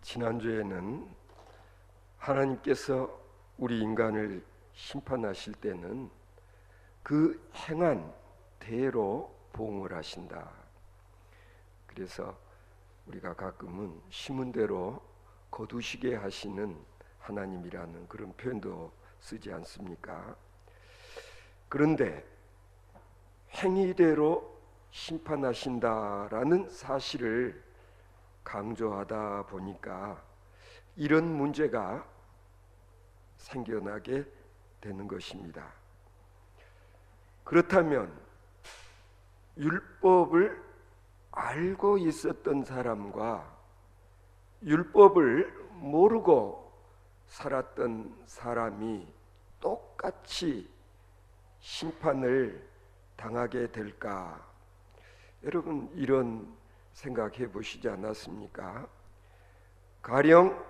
지난주에는 하나님께서 우리 인간을 심판하실 때는 그 행한 대로 보응을 하신다. 그래서 우리가 가끔은 심은 대로 거두시게 하시는 하나님이라는 그런 표현도 쓰지 않습니까? 그런데 행위대로 심판하신다라는 사실을 강조하다 보니까 이런 문제가 생겨나게 되는 것입니다. 그렇다면 율법을 알고 있었던 사람과 율법을 모르고 살았던 사람이 똑같이 심판을 당하게 될까? 여러분 이런 생각해 보시지 않았습니까? 가령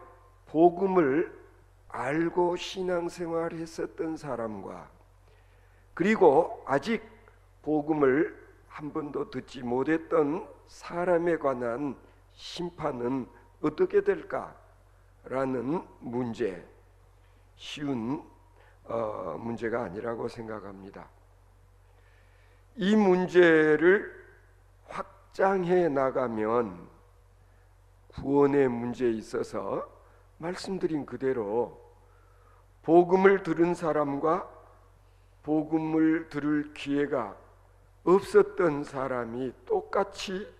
복음을 알고 신앙생활을 했었던 사람과 그리고 아직 복음을 한 번도 듣지 못했던 사람에 관한 심판은 어떻게 될까라는 문제, 쉬운 문제가 아니라고 생각합니다. 이 문제를 확장해 나가면 구원의 문제에 있어서 말씀드린 그대로 복음을 들은 사람과 복음을 들을 기회가 없었던 사람이 똑같이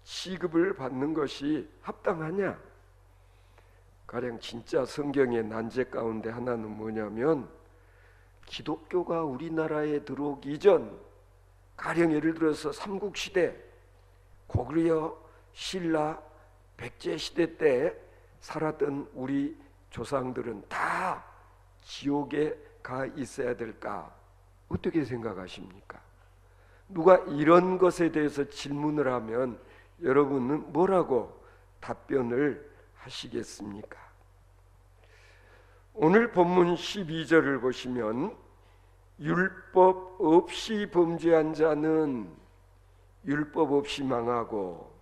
취급을 받는 것이 합당하냐? 가령 진짜 성경의 난제 가운데 하나는 뭐냐면 기독교가 우리나라에 들어오기 이전, 가령 예를 들어서 삼국시대, 고구려, 신라, 백제시대 때 살았던 우리 조상들은 다 지옥에 가 있어야 될까? 어떻게 생각하십니까? 누가 이런 것에 대해서 질문을 하면 여러분은 뭐라고 답변을 하시겠습니까? 오늘 본문 12절을 보시면 율법 없이 범죄한 자는 율법 없이 망하고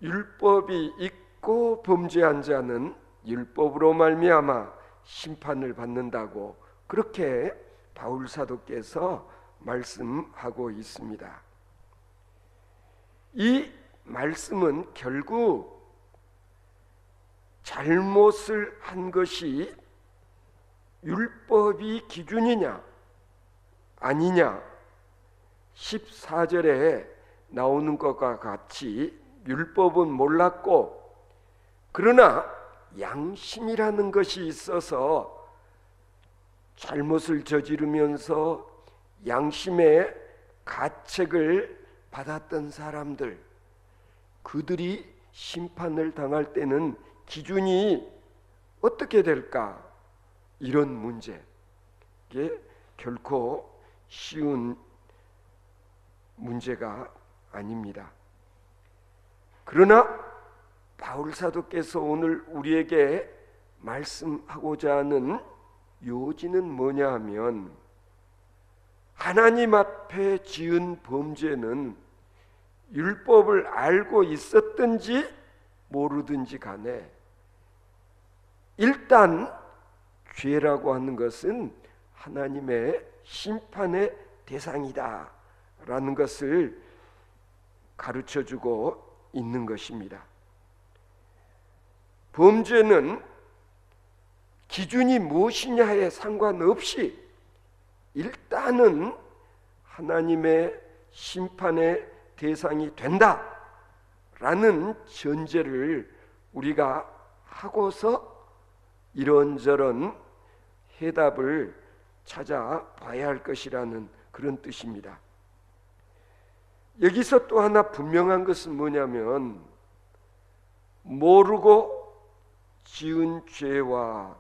율법이 있고 범죄한 자는 율법으로 말미암아 심판을 받는다고 그렇게 바울 사도께서 말씀하고 있습니다. 이 말씀은 결국 잘못을 한 것이 율법이 기준이냐 아니냐 14절에 나오는 것과 같이 율법은 몰랐고 그러나 양심이라는 것이 있어서 잘못을 저지르면서 양심의 가책을 받았던 사람들, 그들이 심판을 당할 때는 기준이 어떻게 될까? 이런 문제, 이게 결코 쉬운 문제가 아닙니다. 그러나 바울 사도께서 오늘 우리에게 말씀하고자 하는 요지는 뭐냐 하면 하나님 앞에 지은 범죄는 율법을 알고 있었든지 모르든지 간에 일단 죄라고 하는 것은 하나님의 심판의 대상이다 라는 것을 가르쳐주고 있는 것입니다. 범죄는 기준이 무엇이냐에 상관없이 일단은 하나님의 심판의 대상이 된다라는 전제를 우리가 하고서 이런저런 해답을 찾아봐야 할 것이라는 그런 뜻입니다. 여기서 또 하나 분명한 것은 뭐냐면 모르고 지은 죄와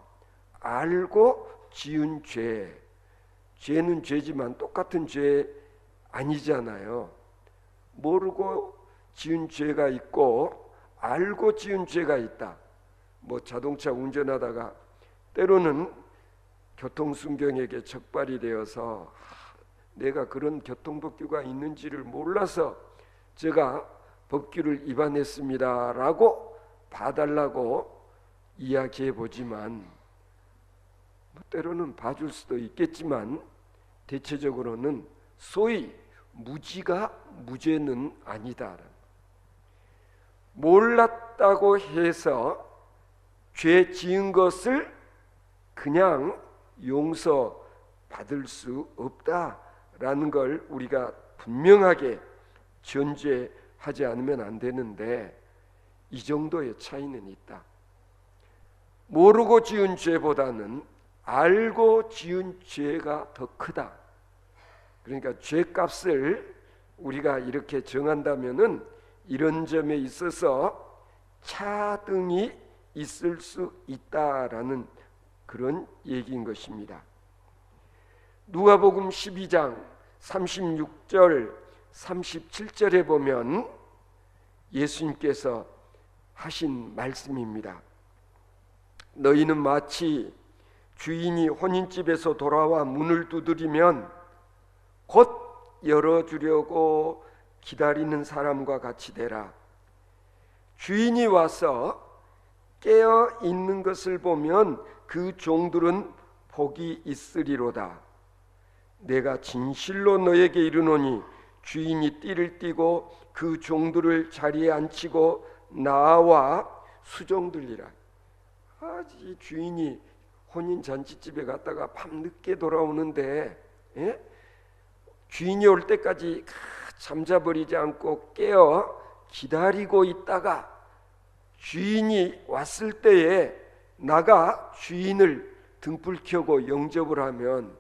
알고 지은 죄, 죄는 죄지만 똑같은 죄 아니잖아요. 모르고 지은 죄가 있고 알고 지은 죄가 있다. 뭐 자동차 운전하다가 때로는 교통순경에게 적발이 되어서 내가 그런 교통법규가 있는지를 몰라서 제가 법규를 위반했습니다라고 봐달라고 이야기해 보지만 때로는 봐줄 수도 있겠지만 대체적으로는 소위 무지가 무죄는 아니다. 몰랐다고 해서 죄 지은 것을 그냥 용서받을 수 없다라는 걸 우리가 분명하게 전제하지 않으면 안 되는데, 이 정도의 차이는 있다. 모르고 지은 죄보다는 알고 지은 죄가 더 크다. 그러니까 죄값을 우리가 이렇게 정한다면은 이런 점에 있어서 차등이 있을 수 있다라는 그런 얘기인 것입니다. 누가복음 12장 36절 37절에 보면 예수님께서 하신 말씀입니다. 너희는 마치 주인이 혼인집에서 돌아와 문을 두드리면 곧 열어주려고 기다리는 사람과 같이 되라. 주인이 와서 깨어 있는 것을 보면 그 종들은 복이 있으리로다. 내가 진실로 너에게 이르노니 주인이 띠를 띠고 그 종들을 자리에 앉히고 나와 수종들리라. 이 주인이 혼인 잔치집에 갔다가 밤늦게 돌아오는데 주인이 올 때까지 잠자버리지 않고 깨어 기다리고 있다가 주인이 왔을 때에 나가 주인을 등불 켜고 영접을 하면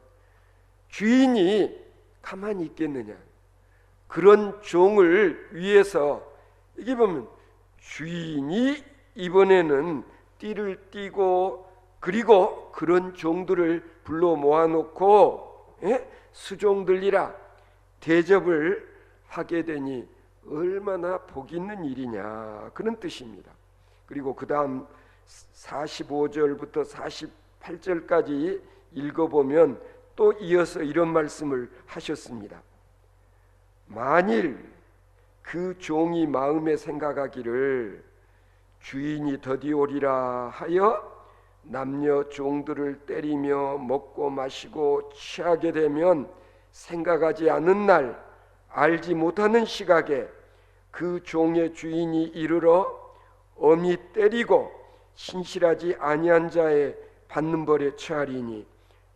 주인이 가만히 있겠느냐. 그런 종을 위해서 이게 보면 주인이 이번에는 띠를 띠고 그리고 그런 종들을 불러 모아놓고 수종들이라 대접을 하게 되니 얼마나 복 있는 일이냐, 그런 뜻입니다. 그리고 그 다음 45절부터 48절까지 읽어보면 또 이어서 이런 말씀을 하셨습니다. 만일 그 종이 마음에 생각하기를 주인이 더디 오리라 하여 남녀 종들을 때리며 먹고 마시고 취하게 되면 생각하지 않은 날 알지 못하는 시각에 그 종의 주인이 이르러 엄히 때리고 신실하지 아니한 자의 받는 벌에 처하리니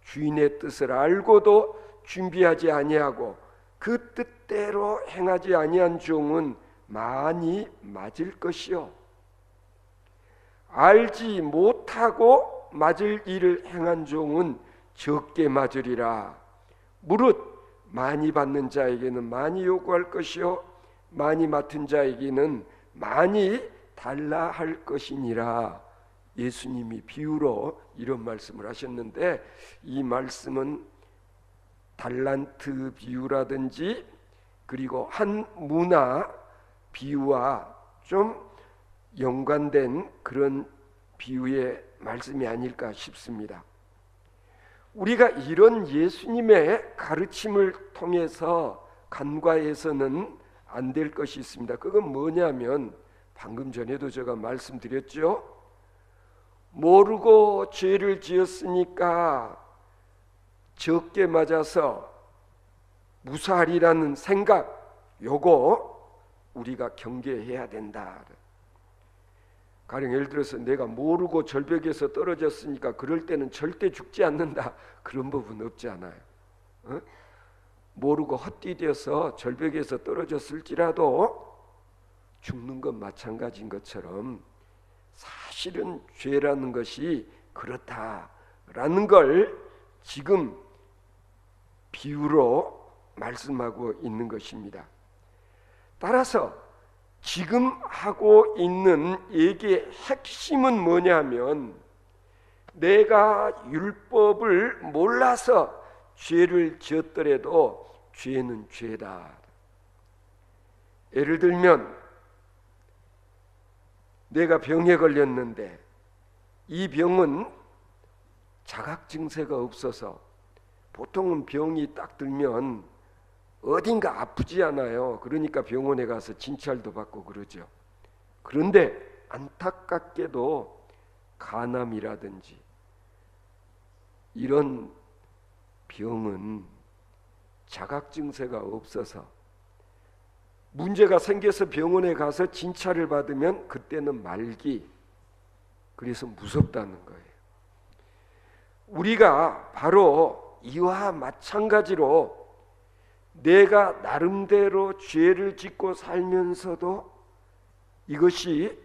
주인의 뜻을 알고도 준비하지 아니하고 그 뜻대로 행하지 아니한 종은 많이 맞을 것이요 알지 못하고 맞을 일을 행한 종은 적게 맞으리라. 무릇 많이 받는 자에게는 많이 요구할 것이요 많이 맡은 자에게는 많이 달라 할 것이니라. 예수님이 비유로 이런 말씀을 하셨는데, 이 말씀은 달란트 비유라든지 그리고 한 문화 비유와 좀 연관된 그런 비유의 말씀이 아닐까 싶습니다. 우리가 이런 예수님의 가르침을 통해서 간과해서는 안 될 것이 있습니다. 그건 뭐냐면 방금 전에도 제가 말씀드렸죠. 모르고 죄를 지었으니까 적게 맞아서 무사하리라는 생각, 요거 우리가 경계해야 된다. 가령 예를 들어서 내가 모르고 절벽에서 떨어졌으니까 그럴 때는 절대 죽지 않는다, 그런 법은 없지 않아요. 모르고 헛디뎌서 절벽에서 떨어졌을지라도 죽는 건 마찬가지인 것처럼 사실은 죄라는 것이 그렇다라는 걸 지금 비유로 말씀하고 있는 것입니다. 따라서 지금 하고 있는 얘기의 핵심은 뭐냐면 내가 율법을 몰라서 죄를 지었더라도 죄는 죄다. 예를 들면 내가 병에 걸렸는데 이 병은 자각 증세가 없어서 보통은 병이 딱 들면 어딘가 아프지 않아요. 그러니까 병원에 가서 진찰도 받고 그러죠. 그런데 안타깝게도 간암이라든지 이런 병은 자각 증세가 없어서 문제가 생겨서 병원에 가서 진찰을 받으면 그때는 말기. 그래서 무섭다는 거예요. 우리가 바로 이와 마찬가지로 내가 나름대로 죄를 짓고 살면서도 이것이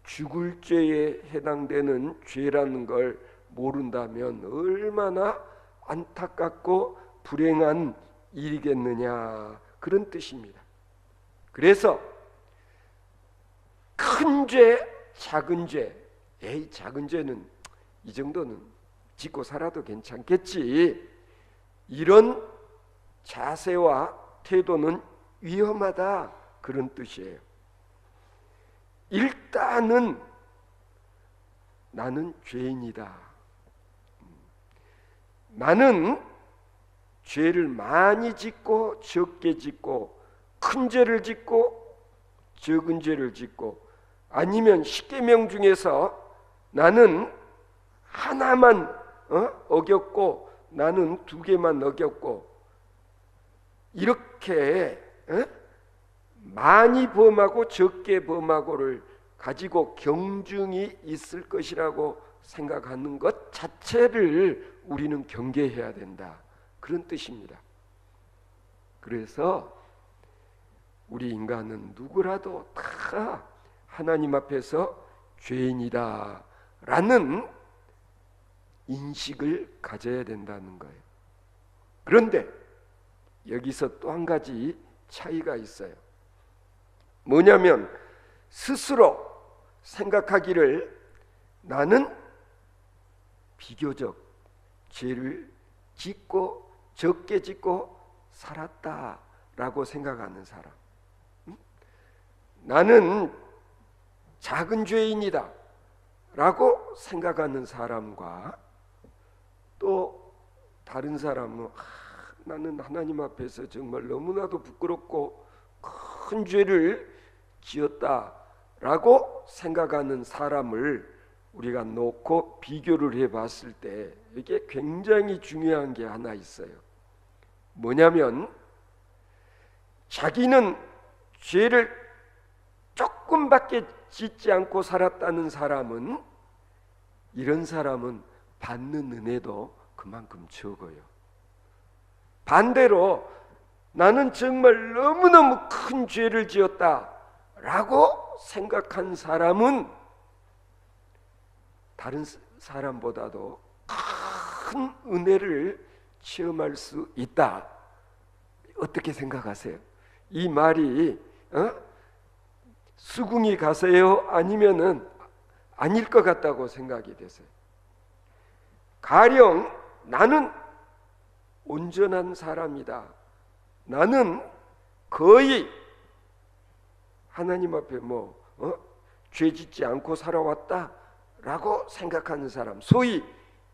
죽을 죄에 해당되는 죄라는 걸 모른다면 얼마나 안타깝고 불행한 일이겠느냐, 그런 뜻입니다. 그래서 큰 죄, 작은 죄, 작은 죄는 이 정도는 짓고 살아도 괜찮겠지, 이런 자세와 태도는 위험하다, 그런 뜻이에요. 일단은 나는 죄인이다. 나는 죄를 많이 짓고 적게 짓고 큰 죄를 짓고 적은 죄를 짓고, 아니면 10계명 중에서 나는 하나만 어겼고 나는 2개만 어겼고, 이렇게 많이 범하고 적게 범하고를 가지고 경중이 있을 것이라고 생각하는 것 자체를 우리는 경계해야 된다, 그런 뜻입니다. 그래서 우리 인간은 누구라도 다 하나님 앞에서 죄인이다 라는 인식을 가져야 된다는 거예요. 그런데 여기서 또 한 가지 차이가 있어요. 뭐냐면 스스로 생각하기를 나는 비교적 죄를 짓고 적게 짓고 살았다라고 생각하는 사람, 나는 작은 죄인이다 라고 생각하는 사람과, 또 다른 사람은 나는 하나님 앞에서 정말 너무나도 부끄럽고 큰 죄를 지었다라고 생각하는 사람을 우리가 놓고 비교를 해봤을 때 이게 굉장히 중요한 게 하나 있어요. 뭐냐면 자기는 죄를 조금밖에 짓지 않고 살았다는 사람은, 이런 사람은 받는 은혜도 그만큼 적어요. 반대로 나는 정말 너무너무 큰 죄를 지었다라고 생각한 사람은 다른 사람보다도 큰 은혜를 체험할 수 있다. 어떻게 생각하세요? 이 말이 수긍이 가세요? 아니면은 아닐 것 같다고 생각이 되세요? 가령 나는 온전한 사람이다, 나는 거의 하나님 앞에 죄 짓지 않고 살아왔다 라고 생각하는 사람, 소위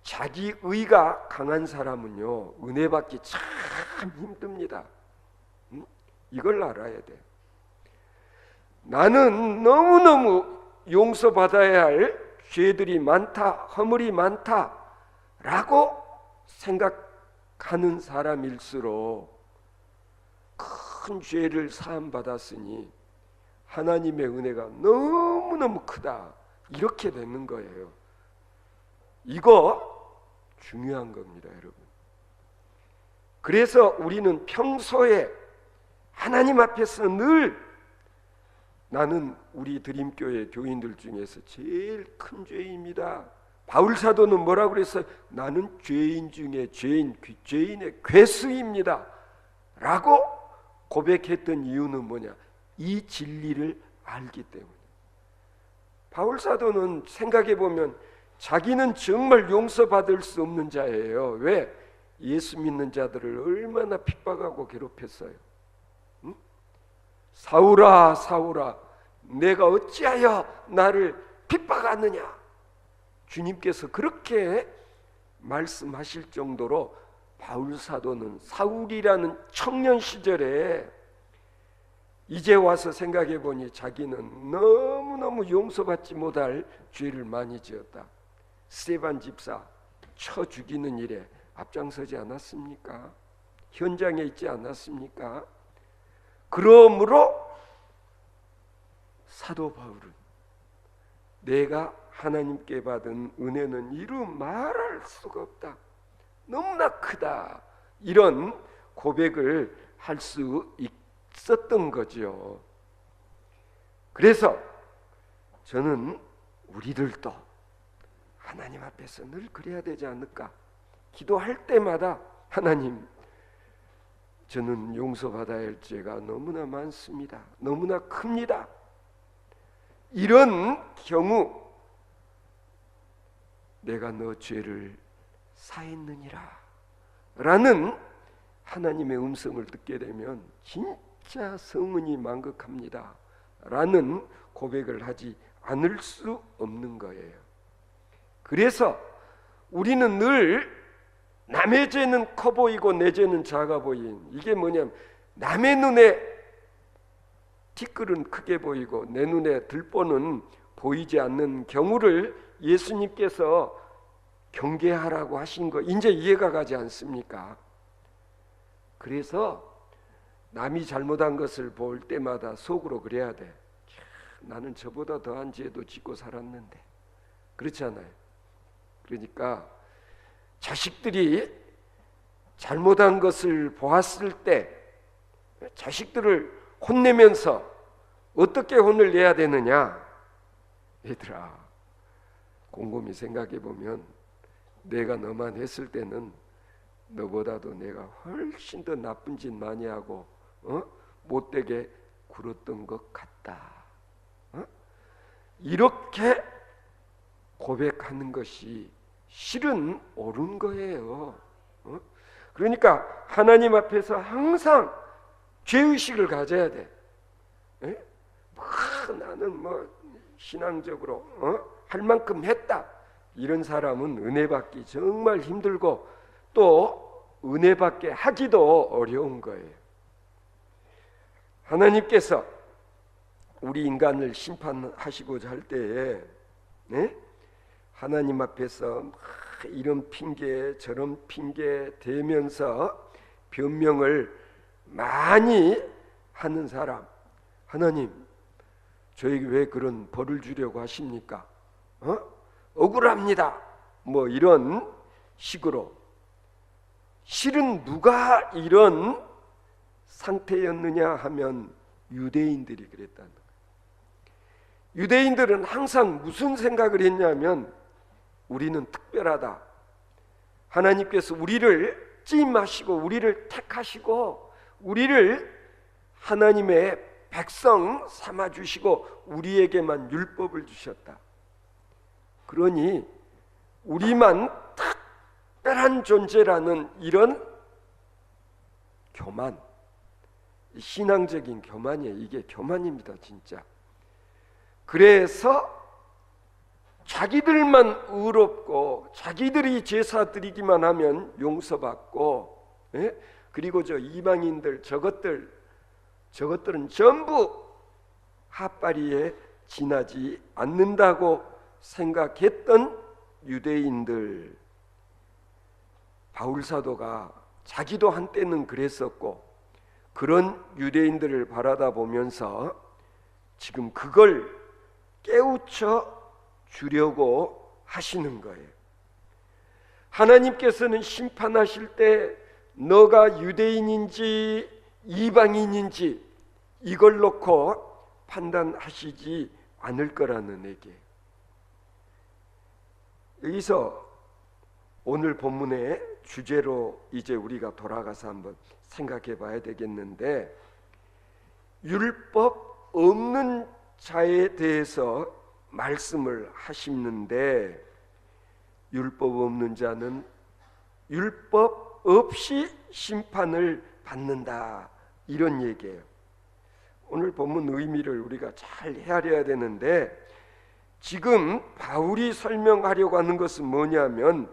자기의가 강한 사람은요, 은혜 받기 참 힘듭니다. 이걸 알아야 돼. 나는 너무너무 용서받아야 할 죄들이 많다, 허물이 많다 라고 생각하는 사람일수록 큰 죄를 사함받았으니 하나님의 은혜가 너무너무 크다, 이렇게 되는 거예요. 이거 중요한 겁니다, 여러분. 그래서 우리는 평소에 하나님 앞에서 늘 나는 우리 드림교회 교인들 중에서 제일 큰 죄입니다. 바울 사도는 뭐라고 그랬어요? 나는 죄인 중에 죄인, 죄인의 괴수입니다 라고 고백했던 이유는 뭐냐? 이 진리를 알기 때문에. 바울 사도는 생각해 보면 자기는 정말 용서받을 수 없는 자예요. 왜? 예수 믿는 자들을 얼마나 핍박하고 괴롭혔어요. 응? 사울아 사울아 내가 어찌하여 나를 핍박하느냐, 주님께서 그렇게 말씀하실 정도로 바울 사도는 사울이라는 청년 시절에 이제 와서 생각해 보니 자기는 너무너무 용서받지 못할 죄를 많이 지었다. 스데반 집사 쳐 죽이는 일에 앞장서지 않았습니까? 현장에 있지 않았습니까? 그러므로 사도 바울은 내가 하나님께 받은 은혜는 이루 말할 수가 없다, 너무나 크다, 이런 고백을 할 수 있었던 거죠. 그래서 저는 우리들도 하나님 앞에서 늘 그래야 되지 않을까? 기도할 때마다 하나님, 저는 용서받아야 할 죄가 너무나 많습니다, 너무나 큽니다. 이런 경우 내가 너 죄를 사했느니라 라는 하나님의 음성을 듣게 되면 진짜 성은이 만극합니다 라는 고백을 하지 않을 수 없는 거예요. 그래서 우리는 늘 남의 죄는 커 보이고 내 죄는 작아 보인, 이게 뭐냐면 남의 눈에 티끌은 크게 보이고 내 눈에 들보는 보이지 않는 경우를 예수님께서 경계하라고 하신 거 이제 이해가 가지 않습니까? 그래서 남이 잘못한 것을 볼 때마다 속으로 그래야 돼. 나는 저보다 더한 죄도 짓고 살았는데. 그렇잖아요. 그러니까 자식들이 잘못한 것을 보았을 때 자식들을 혼내면서 어떻게 혼을 내야 되느냐? 얘들아, 곰곰이 생각해 보면 내가 너만 했을 때는 너보다도 내가 훨씬 더 나쁜 짓 많이 하고 못되게 굴었던 것 같다. 이렇게 고백하는 것이 실은 옳은 거예요. 그러니까 하나님 앞에서 항상 죄의식을 가져야 돼. 나는 신앙적으로 할 만큼 했다, 이런 사람은 은혜 받기 정말 힘들고 또 은혜 받게 하기도 어려운 거예요. 하나님께서 우리 인간을 심판하시고자 할 때에 하나님 앞에서 이런 핑계 저런 핑계 대면서 변명을 많이 하는 사람, 하나님 저에게 왜 그런 벌을 주려고 하십니까? 억울합니다, 이런 식으로. 실은 누가 이런 상태였느냐 하면 유대인들이 그랬다는 거예요. 유대인들은 항상 무슨 생각을 했냐면 우리는 특별하다, 하나님께서 우리를 찜하시고 우리를 택하시고 우리를 하나님의 백성 삼아주시고 우리에게만 율법을 주셨다. 그러니 우리만 특별한 존재라는 이런 교만, 신앙적인 교만이에요. 이게 교만입니다, 진짜. 그래서 자기들만 의롭고 자기들이 제사 드리기만 하면 용서받고, 그리고 저 이방인들 저것들은 전부 핫바리에 지나지 않는다고 생각했던 유대인들, 바울 사도가 자기도 한때는 그랬었고 그런 유대인들을 바라다 보면서 지금 그걸 깨우쳐 주려고 하시는 거예요. 하나님께서는 심판하실 때 너가 유대인인지 이방인인지 이걸 놓고 판단하시지 않을 거라는 얘기예요. 여기서 오늘 본문의 주제로 이제 우리가 돌아가서 한번 생각해 봐야 되겠는데, 율법 없는 자에 대해서 말씀을 하시는데, 율법 없는 자는 율법 없이 심판을 받는다, 이런 얘기예요. 오늘 본문 의미를 우리가 잘 헤아려야 되는데, 지금 바울이 설명하려고 하는 것은 뭐냐면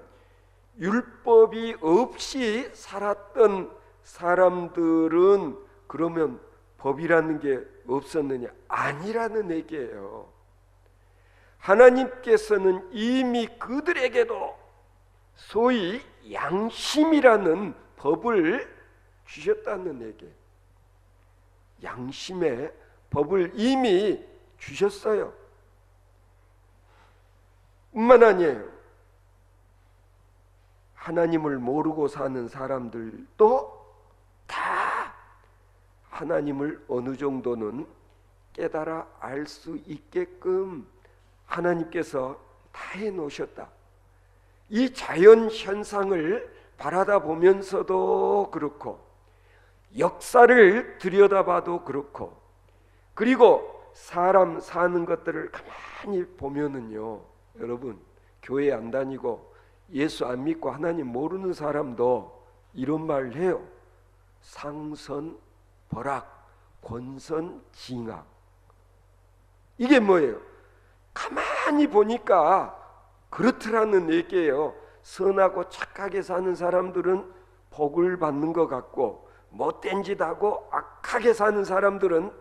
율법이 없이 살았던 사람들은 그러면 법이라는 게 없었느냐? 아니라는 얘기예요. 하나님께서는 이미 그들에게도 소위 양심이라는 법을 주셨다는 얘기예요. 양심의 법을 이미 주셨어요. 뿐만 아니에요. 하나님을 모르고 사는 사람들도 다 하나님을 어느 정도는 깨달아 알 수 있게끔 하나님께서 다 해놓으셨다. 이 자연 현상을 바라다 보면서도 그렇고, 역사를 들여다봐도 그렇고, 그리고 사람 사는 것들을 가만히 보면은요, 여러분, 교회 안 다니고 예수 안 믿고 하나님 모르는 사람도 이런 말 해요. 상선 벌악, 권선 징악. 이게 뭐예요? 가만히 보니까 그렇더라는 얘기예요. 선하고 착하게 사는 사람들은 복을 받는 것 같고, 못된 짓 하고 악하게 사는 사람들은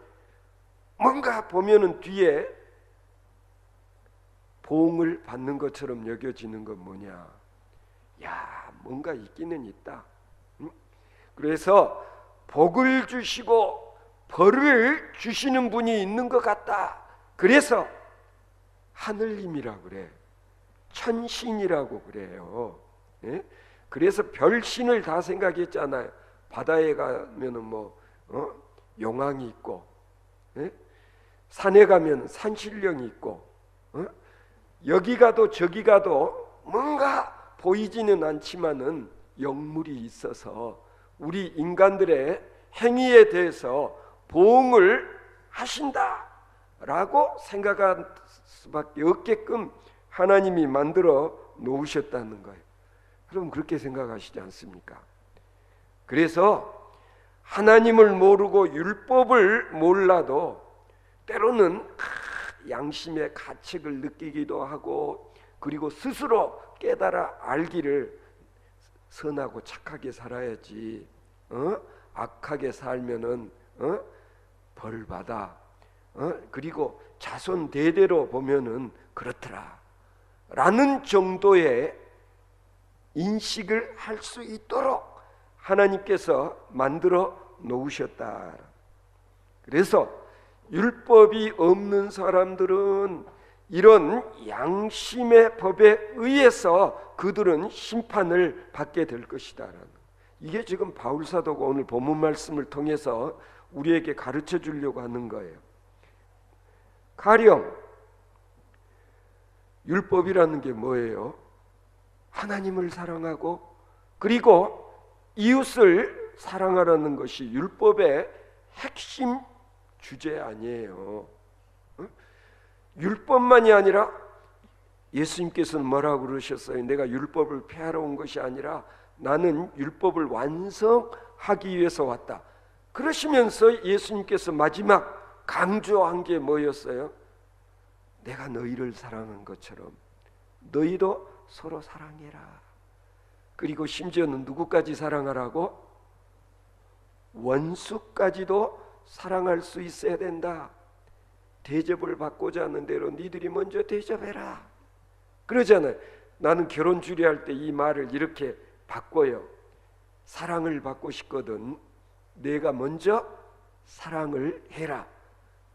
뭔가 보면은 뒤에 보응을 받는 것처럼 여겨지는 건 뭐냐? 야, 뭔가 있기는 있다. 그래서 복을 주시고 벌을 주시는 분이 있는 것 같다. 그래서 하늘님이라고 그래. 천신이라고 그래요. 예? 그래서 별신을 다 생각했잖아요. 바다에 가면은 용왕이 있고, 예? 산에 가면 산신령이 있고, 여기 가도 저기 가도 뭔가 보이지는 않지만은 영물이 있어서 우리 인간들의 행위에 대해서 보응을 하신다라고 생각할 수밖에 없게끔 하나님이 만들어 놓으셨다는 거예요. 그럼 그렇게 생각하시지 않습니까? 그래서 하나님을 모르고 율법을 몰라도 때로는 양심의 가책을 느끼기도 하고, 그리고 스스로 깨달아 알기를 선하고 착하게 살아야지, 악하게 살면은 벌 받아, 그리고 자손 대대로 보면은 그렇더라 라는 정도의 인식을 할 수 있도록 하나님께서 만들어 놓으셨다. 그래서 율법이 없는 사람들은 이런 양심의 법에 의해서 그들은 심판을 받게 될 것이다. 이게 지금 바울 사도가 오늘 본문 말씀을 통해서 우리에게 가르쳐 주려고 하는 거예요. 가령 율법이라는 게 뭐예요? 하나님을 사랑하고 그리고 이웃을 사랑하라는 것이 율법의 핵심 주제 아니에요. 율법만이 아니라 예수님께서는 뭐라고 그러셨어요? 내가 율법을 폐하러 온 것이 아니라 나는 율법을 완성하기 위해서 왔다. 그러시면서 예수님께서 마지막 강조한 게 뭐였어요? 내가 너희를 사랑한 것처럼 너희도 서로 사랑해라. 그리고 심지어는 누구까지 사랑하라고? 원수까지도 사랑할 수 있어야 된다. 대접을 받고자 하는 대로 니들이 먼저 대접해라. 그러잖아요. 나는 결혼 주례할 때 이 말을 이렇게 바꿔요. 사랑을 받고 싶거든 내가 먼저 사랑을 해라.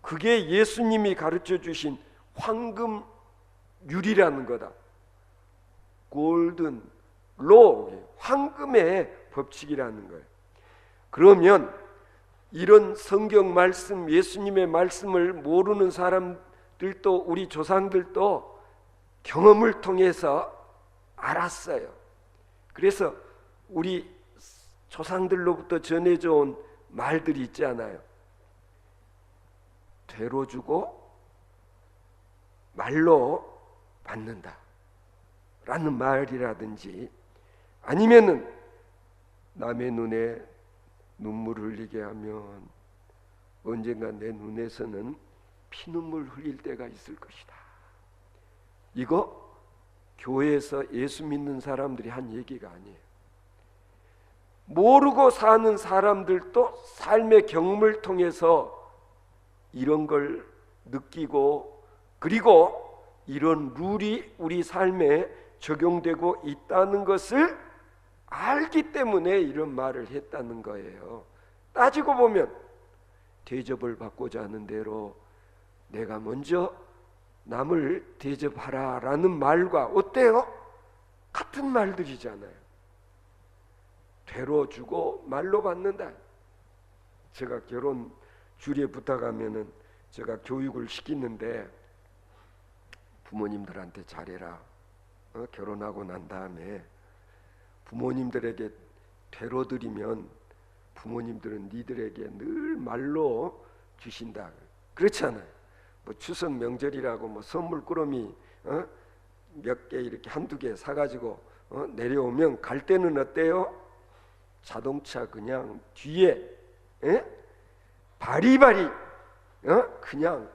그게 예수님이 가르쳐 주신 황금율이라는 거다. 골든 로, 황금의 법칙이라는 거예요. 그러면 이런 성경 말씀, 예수님의 말씀을 모르는 사람들도, 우리 조상들도 경험을 통해서 알았어요. 그래서 우리 조상들로부터 전해져 온 말들이 있잖아요. 되로 주고 말로 받는다 라는 말이라든지, 아니면은 남의 눈에 눈물을 흘리게 하면 언젠가 내 눈에서는 피눈물 흘릴 때가 있을 것이다. 이거 교회에서 예수 믿는 사람들이 한 얘기가 아니에요. 모르고 사는 사람들도 삶의 경험을 통해서 이런 걸 느끼고, 그리고 이런 룰이 우리 삶에 적용되고 있다는 것을 알기 때문에 이런 말을 했다는 거예요. 따지고 보면 대접을 받고자 하는 대로 내가 먼저 남을 대접하라 라는 말과 어때요? 같은 말들이잖아요. 되로 주고 말로 받는다. 제가 결혼 주례 부탁하면은 제가 교육을 시키는데 부모님들한테 잘해라. 결혼하고 난 다음에 부모님들에게 되로 드리면 부모님들은 니들에게 늘 말로 주신다. 그렇잖아요. 뭐 추석 명절이라고 뭐 선물 꾸러미 몇 개 이렇게 한두 개 사가지고 내려오면 갈 때는 어때요? 자동차 그냥 뒤에 바리바리 그냥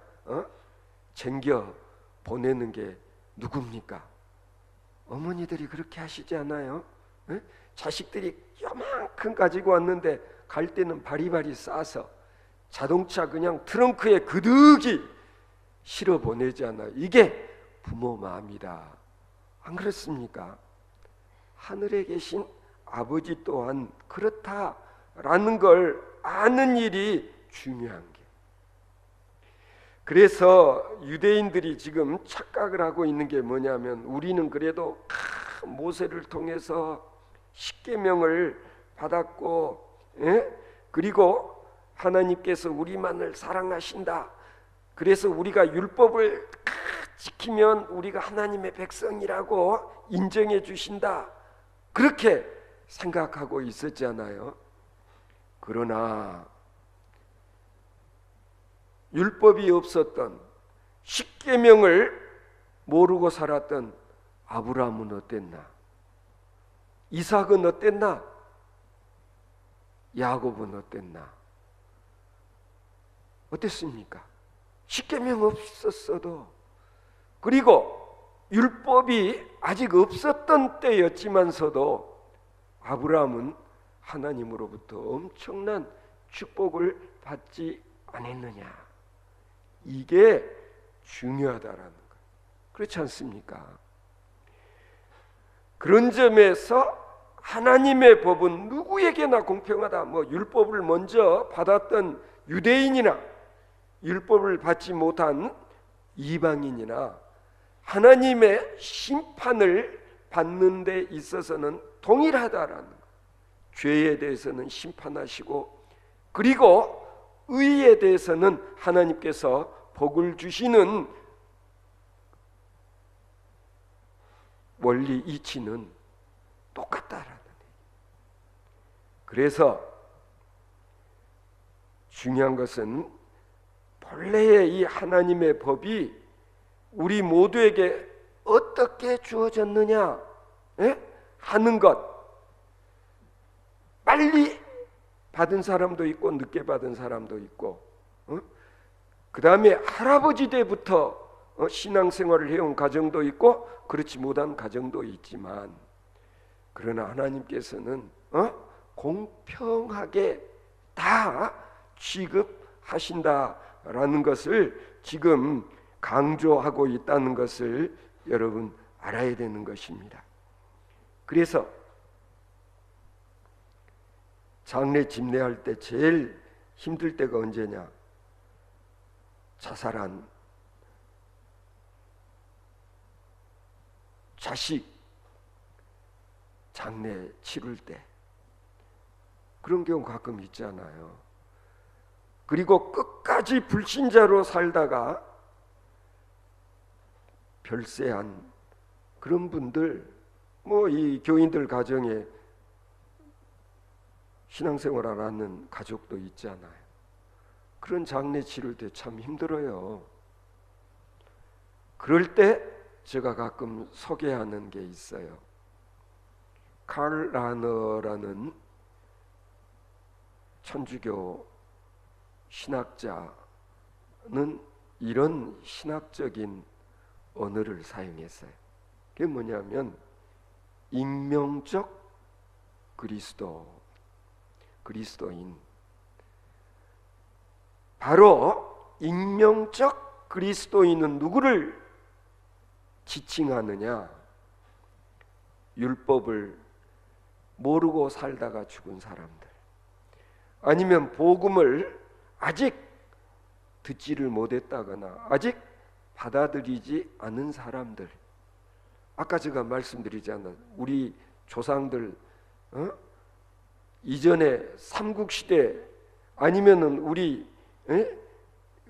챙겨 보내는 게 누굽니까? 어머니들이 그렇게 하시지 않아요? 자식들이 요만큼 가지고 왔는데 갈 때는 바리바리 싸서 자동차 그냥 트렁크에 그득이 실어 보내지 않아요? 이게 부모 마음이다. 안 그렇습니까? 하늘에 계신 아버지 또한 그렇다라는 걸 아는 일이 중요한 게. 그래서 유대인들이 지금 착각을 하고 있는 게 뭐냐면, 우리는 그래도 모세를 통해서 십계명을 받았고, 그리고 하나님께서 우리만을 사랑하신다. 그래서 우리가 율법을 지키면 우리가 하나님의 백성이라고 인정해 주신다. 그렇게 생각하고 있었잖아요. 그러나 율법이 없었던, 십계명을 모르고 살았던 아브라함은 어땠나? 이삭은 어땠나? 야곱은 어땠나? 어땠습니까? 십계명 없었어도, 그리고 율법이 아직 없었던 때였지만서도 아브라함은 하나님으로부터 엄청난 축복을 받지 않았느냐? 이게 중요하다라는 것. 그렇지 않습니까? 그런 점에서 하나님의 법은 누구에게나 공평하다. 뭐 율법을 먼저 받았던 유대인이나 율법을 받지 못한 이방인이나 하나님의 심판을 받는 데 있어서는 동일하다라는 것. 죄에 대해서는 심판하시고, 그리고 의에 대해서는 하나님께서 복을 주시는 원리 이치는 똑같다라는 얘기. 그래서 중요한 것은 본래의 이 하나님의 법이 우리 모두에게 어떻게 주어졌느냐 하는 것. 빨리 받은 사람도 있고 늦게 받은 사람도 있고, 그 다음에 할아버지 때부터 신앙생활을 해온 가정도 있고 그렇지 못한 가정도 있지만, 그러나 하나님께서는 공평하게 다 취급하신다라는 것을 지금 강조하고 있다는 것을 여러분 알아야 되는 것입니다. 그래서 장례 집례할 때 제일 힘들 때가 언제냐? 자살한 자식 장례 치를 때, 그런 경우 가끔 있잖아요. 그리고 끝까지 불신자로 살다가 별세한 그런 분들, 뭐 이 교인들 가정에 신앙생활 안 하는 가족도 있잖아요. 그런 장례 치를 때 참 힘들어요. 그럴 때 제가 가끔 소개하는 게 있어요. 칼 라너라는 천주교 신학자는 이런 신학적인 언어를 사용했어요. 그게 뭐냐면 익명적 그리스도, 그리스도인, 바로 익명적 그리스도인은 누구를 지칭하느냐? 율법을 모르고 살다가 죽은 사람들, 아니면 복음을 아직 듣지를 못했다거나 아직 받아들이지 않은 사람들. 아까 제가 말씀드리잖아요. 우리 조상들 이전에 삼국시대 아니면은 우리가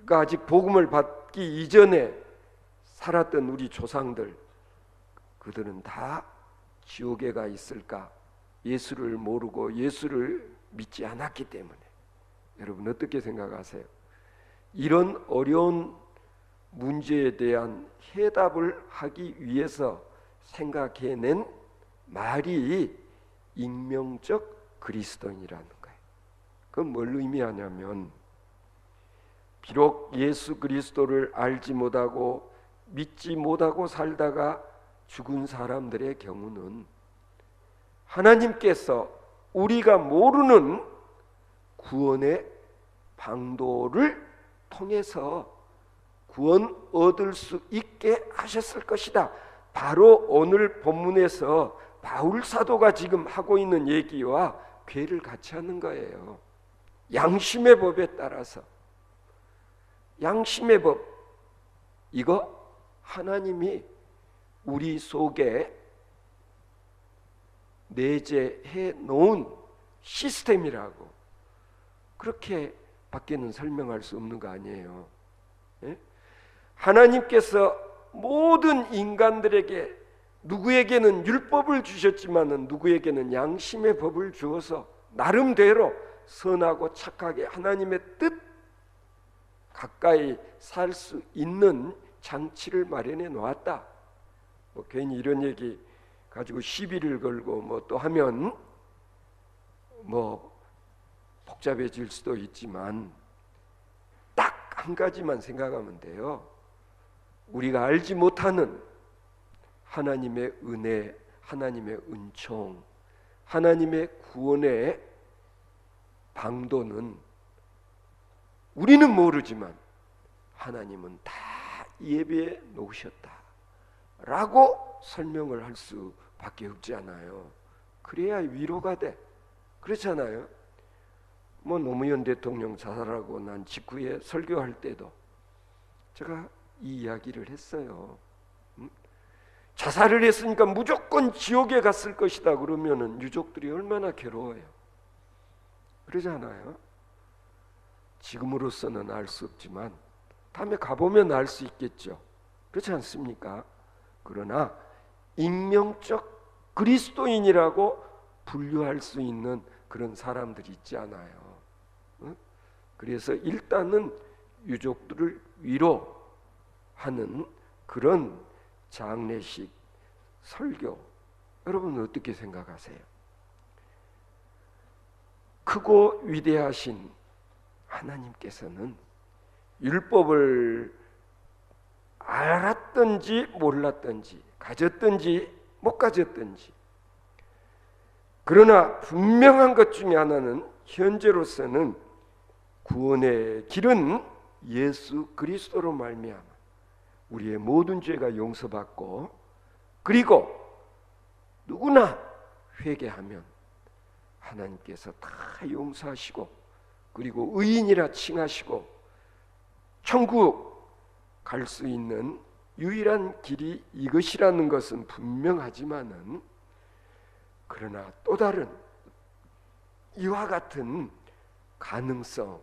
아직 복음을 받기 이전에 살았던 우리 조상들, 그들은 다 지옥에 가 있을까? 예수를 모르고 예수를 믿지 않았기 때문에. 여러분 어떻게 생각하세요? 이런 어려운 문제에 대한 해답을 하기 위해서 생각해낸 말이 익명적 그리스도인이라는 거예요. 그건 뭘 의미하냐면, 비록 예수 그리스도를 알지 못하고 믿지 못하고 살다가 죽은 사람들의 경우는 하나님께서 우리가 모르는 구원의 방도를 통해서 구원 얻을 수 있게 하셨을 것이다. 바로 오늘 본문에서 바울 사도가 지금 하고 있는 얘기와 궤를 같이 하는 거예요. 양심의 법에 따라서. 양심의 법, 이거 하나님이 우리 속에 내재해 놓은 시스템이라고, 그렇게 밖에는 설명할 수 없는 거 아니에요. 예? 하나님께서 모든 인간들에게, 누구에게는 율법을 주셨지만은 누구에게는 양심의 법을 주어서 나름대로 선하고 착하게 하나님의 뜻 가까이 살 수 있는 장치를 마련해 놓았다. 뭐 괜히 이런 얘기 가지고 시비를 걸고 뭐 또 하면 뭐 복잡해질 수도 있지만 딱 한 가지만 생각하면 돼요. 우리가 알지 못하는 하나님의 은혜, 하나님의 은총, 하나님의 구원의 방도는 우리는 모르지만 하나님은 다 예비해 놓으셨다 라고 설명을 할 수밖에 없지 않아요. 그래야 위로가 돼. 그렇잖아요. 뭐 노무현 대통령 자살하고 난 직후에 설교할 때도 제가 이 이야기를 했어요. 자살을 했으니까 무조건 지옥에 갔을 것이다 그러면은 유족들이 얼마나 괴로워요. 그러잖아요. 지금으로서는 알 수 없지만 다음에 가보면 알 수 있겠죠. 그렇지 않습니까? 그러나 익명적 그리스도인이라고 분류할 수 있는 그런 사람들이 있지 않아요. 그래서 일단은 유족들을 위로하는 그런 장례식 설교, 여러분 어떻게 생각하세요? 크고 위대하신 하나님께서는 율법을 알았든지 몰랐든지 가졌든지 못 가졌든지, 그러나 분명한 것 중에 하나는 현재로서는 구원의 길은 예수 그리스도로 말미암아 우리의 모든 죄가 용서받고, 그리고 누구나 회개하면 하나님께서 다 용서하시고, 그리고 의인이라 칭하시고 천국 갈 수 있는 유일한 길이 이것이라는 것은 분명하지만은, 그러나 또 다른 이와 같은 가능성에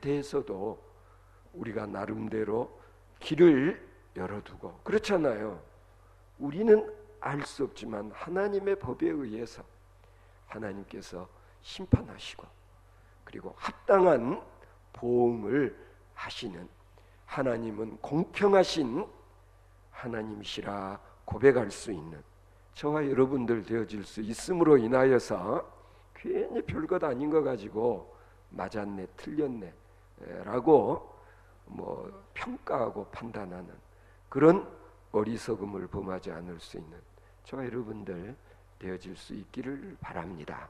대해서도 우리가 나름대로 길을 열어두고, 그렇잖아요. 우리는 알 수 없지만 하나님의 법에 의해서 하나님께서 심판하시고, 그리고 합당한 보응을 하시는 하나님은 공평하신 하나님이시라 고백할 수 있는 저와 여러분들 되어질 수 있음으로 인하여서 괜히 별것 아닌 거 가지고 맞았네 틀렸네 라고 뭐 평가하고 판단하는 그런 어리석음을 범하지 않을 수 있는 저와 여러분들 되어질 수 있기를 바랍니다.